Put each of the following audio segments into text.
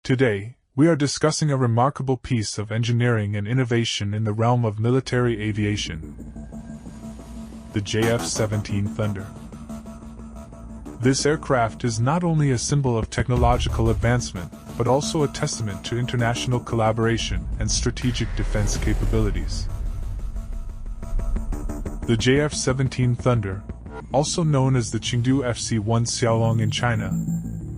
Today, we are discussing a remarkable piece of engineering and innovation in the realm of military aviation: the JF-17 Thunder. This aircraft is not only a symbol of technological advancement, but also a testament to international collaboration and strategic defense capabilities. The JF-17 Thunder, also known as the Chengdu FC-1 Xiaolong in China,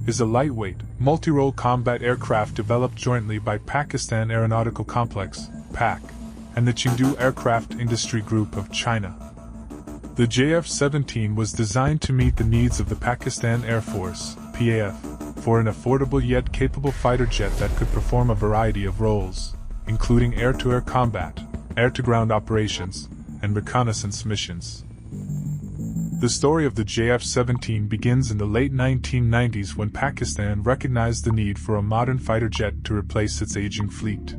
is a lightweight, multi-role combat aircraft developed jointly by Pakistan Aeronautical Complex (PAC) and the Chengdu Aircraft Industry Group of China. The JF-17 was designed to meet the needs of the Pakistan Air Force (PAF) for an affordable yet capable fighter jet that could perform a variety of roles, including air-to-air combat, air-to-ground operations, and reconnaissance missions. The story of the JF-17 begins in the late 1990s when Pakistan recognized the need for a modern fighter jet to replace its aging fleet.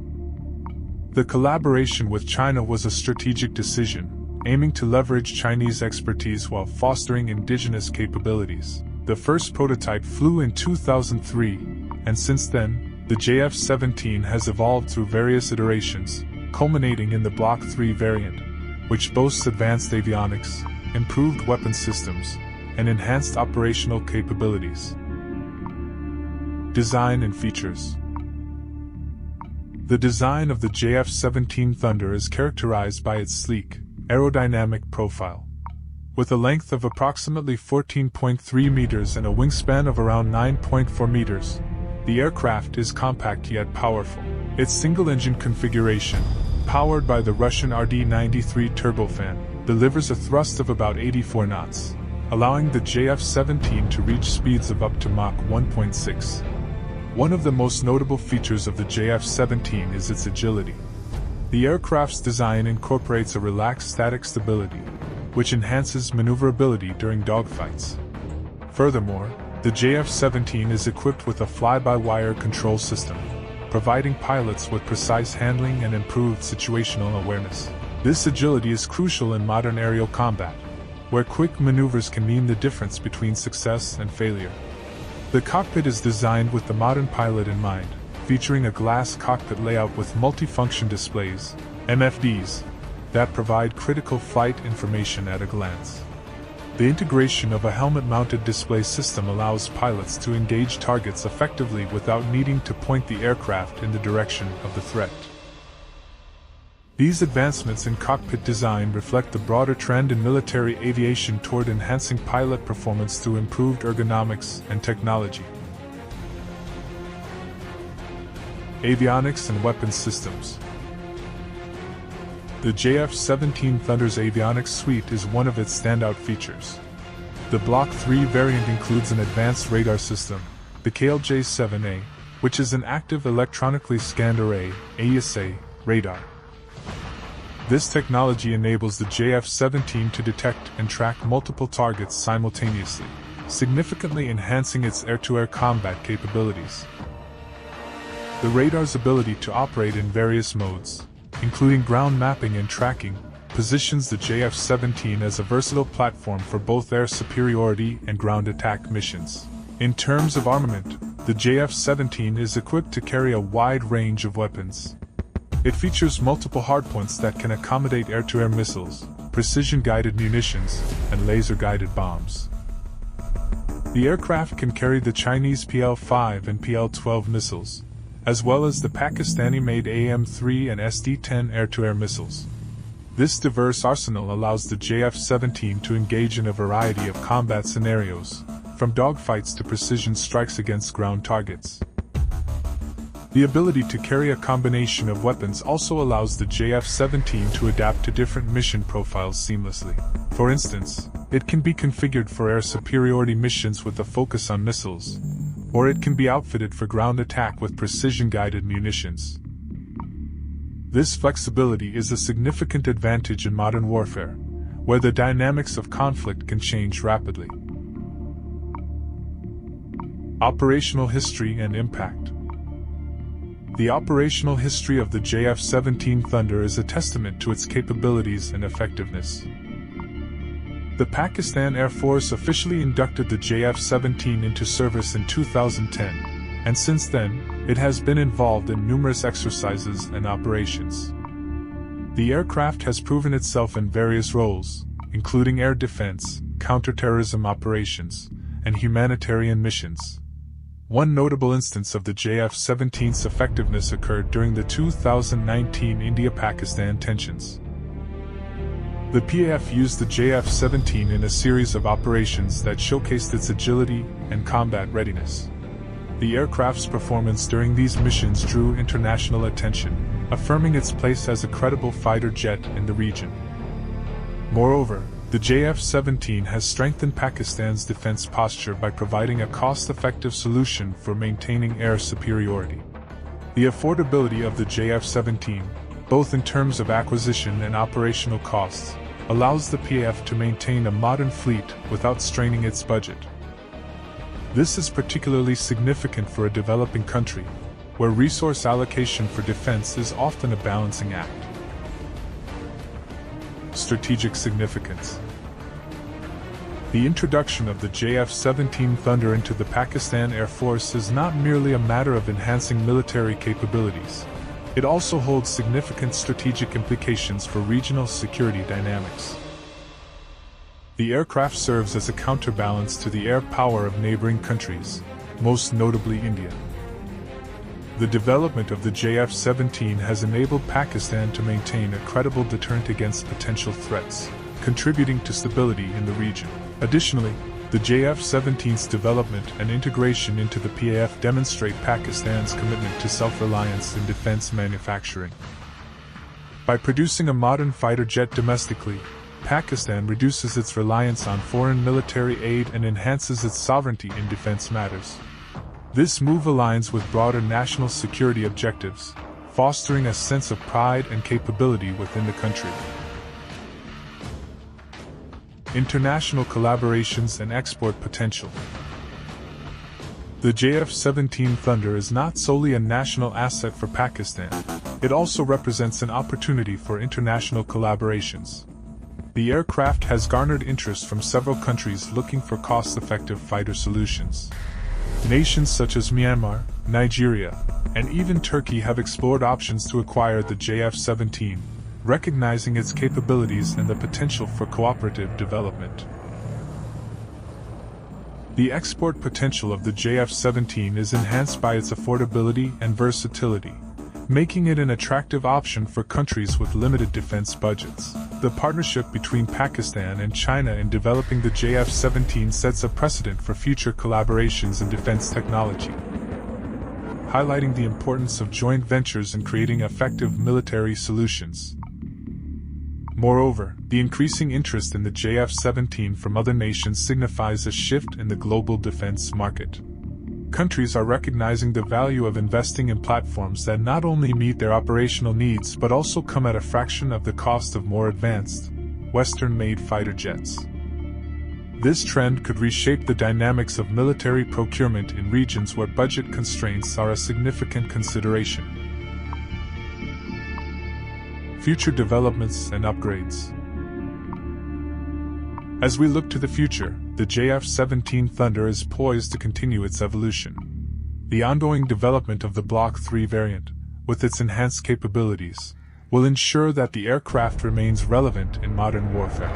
The collaboration with China was a strategic decision, aiming to leverage Chinese expertise while fostering indigenous capabilities. The first prototype flew in 2003, and since then, the JF-17 has evolved through various iterations, culminating in the Block 3 variant, which boasts advanced avionics, improved weapon systems, and enhanced operational capabilities. Design and features. The design of the JF-17 Thunder is characterized by its sleek, aerodynamic profile. With a length of approximately 14.3 meters and a wingspan of around 9.4 meters, the aircraft is compact yet powerful. Its single-engine configuration, powered by the Russian RD-93 turbofan, delivers a thrust of about 84 knots, allowing the JF-17 to reach speeds of up to Mach 1.6. One of the most notable features of the JF-17 is its agility. The aircraft's design incorporates a relaxed static stability, which enhances maneuverability during dogfights. Furthermore, the JF-17 is equipped with a fly-by-wire control system, providing pilots with precise handling and improved situational awareness. This agility is crucial in modern aerial combat, where quick maneuvers can mean the difference between success and failure. The cockpit is designed with the modern pilot in mind, featuring a glass cockpit layout with multifunction displays, MFDs, that provide critical flight information at a glance. The integration of a helmet-mounted display system allows pilots to engage targets effectively without needing to point the aircraft in the direction of the threat. These advancements in cockpit design reflect the broader trend in military aviation toward enhancing pilot performance through improved ergonomics and technology. Avionics and weapons systems. The JF-17 Thunder's avionics suite is one of its standout features. The Block 3 variant includes an advanced radar system, the KLJ-7A, which is an active electronically scanned array (AESA) radar. This technology enables the JF-17 to detect and track multiple targets simultaneously, significantly enhancing its air-to-air combat capabilities. The radar's ability to operate in various modes, including ground mapping and tracking, positions the JF-17 as a versatile platform for both air superiority and ground attack missions. In terms of armament, the JF-17 is equipped to carry a wide range of weapons. It features multiple hardpoints that can accommodate air-to-air missiles, precision-guided munitions, and laser-guided bombs. The aircraft can carry the Chinese PL-5 and PL-12 missiles, as well as the Pakistani-made AM-3 and SD-10 air-to-air missiles. This diverse arsenal allows the JF-17 to engage in a variety of combat scenarios, from dogfights to precision strikes against ground targets. The ability to carry a combination of weapons also allows the JF-17 to adapt to different mission profiles seamlessly. For instance, it can be configured for air superiority missions with a focus on missiles, or it can be outfitted for ground attack with precision-guided munitions. This flexibility is a significant advantage in modern warfare, where the dynamics of conflict can change rapidly. Operational history and impact. The operational history of the JF-17 Thunder is a testament to its capabilities and effectiveness. The Pakistan Air Force officially inducted the JF-17 into service in 2010, and since then, it has been involved in numerous exercises and operations. The aircraft has proven itself in various roles, including air defense, counterterrorism operations, and humanitarian missions. One notable instance of the JF-17's effectiveness occurred during the 2019 India-Pakistan tensions. The PAF used the JF-17 in a series of operations that showcased its agility and combat readiness. The aircraft's performance during these missions drew international attention, affirming its place as a credible fighter jet in the region. Moreover, the JF-17 has strengthened Pakistan's defense posture by providing a cost-effective solution for maintaining air superiority. The affordability of the JF-17, both in terms of acquisition and operational costs, allows the PAF to maintain a modern fleet without straining its budget. This is particularly significant for a developing country, where resource allocation for defense is often a balancing act. Strategic significance. The introduction of the JF-17 Thunder into the Pakistan Air Force is not merely a matter of enhancing military capabilities. It also holds significant strategic implications for regional security dynamics. The aircraft serves as a counterbalance to the air power of neighboring countries, most notably India. The development of the JF-17 has enabled Pakistan to maintain a credible deterrent against potential threats, contributing to stability in the region. Additionally, the JF-17's development and integration into the PAF demonstrate Pakistan's commitment to self-reliance in defense manufacturing. By producing a modern fighter jet domestically, Pakistan reduces its reliance on foreign military aid and enhances its sovereignty in defense matters. This move aligns with broader national security objectives, fostering a sense of pride and capability within the country. International collaborations and export potential. The JF-17 Thunder is not solely a national asset for Pakistan, it also represents an opportunity for international collaborations. The aircraft has garnered interest from several countries looking for cost-effective fighter solutions. Nations such as Myanmar, Nigeria, and even Turkey have explored options to acquire the JF-17, recognizing its capabilities and the potential for cooperative development. The export potential of the JF-17 is enhanced by its affordability and versatility, making it an attractive option for countries with limited defense budgets. The partnership between Pakistan and China in developing the JF-17 sets a precedent for future collaborations in defense technology, highlighting the importance of joint ventures in creating effective military solutions. Moreover, the increasing interest in the JF-17 from other nations signifies a shift in the global defense market. Countries are recognizing the value of investing in platforms that not only meet their operational needs but also come at a fraction of the cost of more advanced, Western-made fighter jets. This trend could reshape the dynamics of military procurement in regions where budget constraints are a significant consideration. Future developments and upgrades. As we look to the future, the JF-17 Thunder is poised to continue its evolution. The ongoing development of the Block III variant, with its enhanced capabilities, will ensure that the aircraft remains relevant in modern warfare.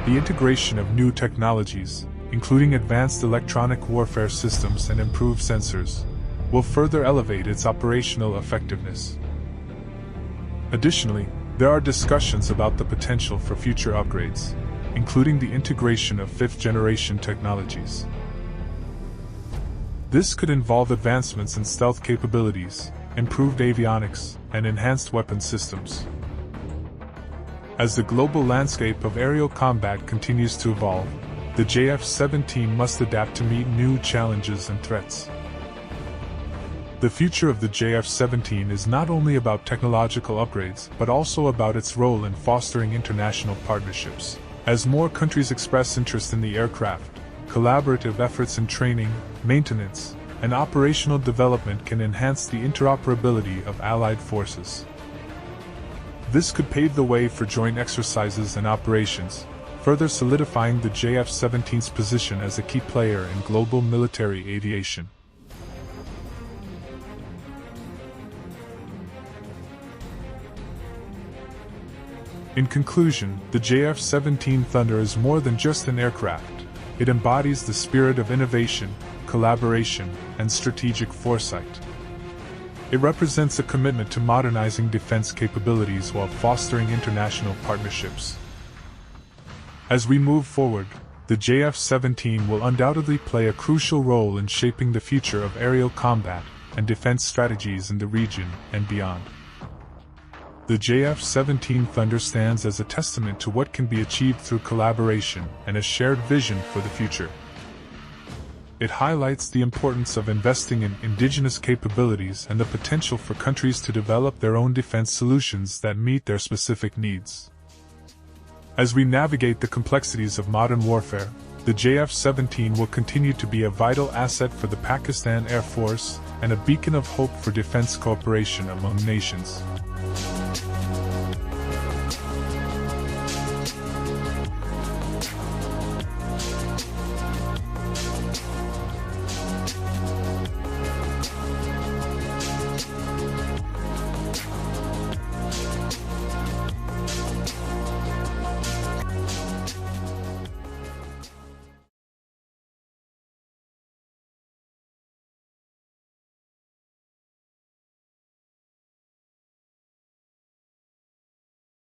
The integration of new technologies, including advanced electronic warfare systems and improved sensors, will further elevate its operational effectiveness. Additionally, there are discussions about the potential for future upgrades, including the integration of fifth-generation technologies. This could involve advancements in stealth capabilities, improved avionics, and enhanced weapon systems. As the global landscape of aerial combat continues to evolve, the JF-17 must adapt to meet new challenges and threats. The future of the JF-17 is not only about technological upgrades but also about its role in fostering international partnerships. As more countries express interest in the aircraft, collaborative efforts in training, maintenance, and operational development can enhance the interoperability of allied forces. This could pave the way for joint exercises and operations, further solidifying the JF-17's position as a key player in global military aviation. In conclusion, the JF-17 Thunder is more than just an aircraft. It embodies the spirit of innovation, collaboration, and strategic foresight. It represents a commitment to modernizing defense capabilities while fostering international partnerships. As we move forward, the JF-17 will undoubtedly play a crucial role in shaping the future of aerial combat and defense strategies in the region and beyond. The JF-17 Thunder stands as a testament to what can be achieved through collaboration and a shared vision for the future. It highlights the importance of investing in indigenous capabilities and the potential for countries to develop their own defense solutions that meet their specific needs. As we navigate the complexities of modern warfare, the JF-17 will continue to be a vital asset for the Pakistan Air Force and a beacon of hope for defense cooperation among nations.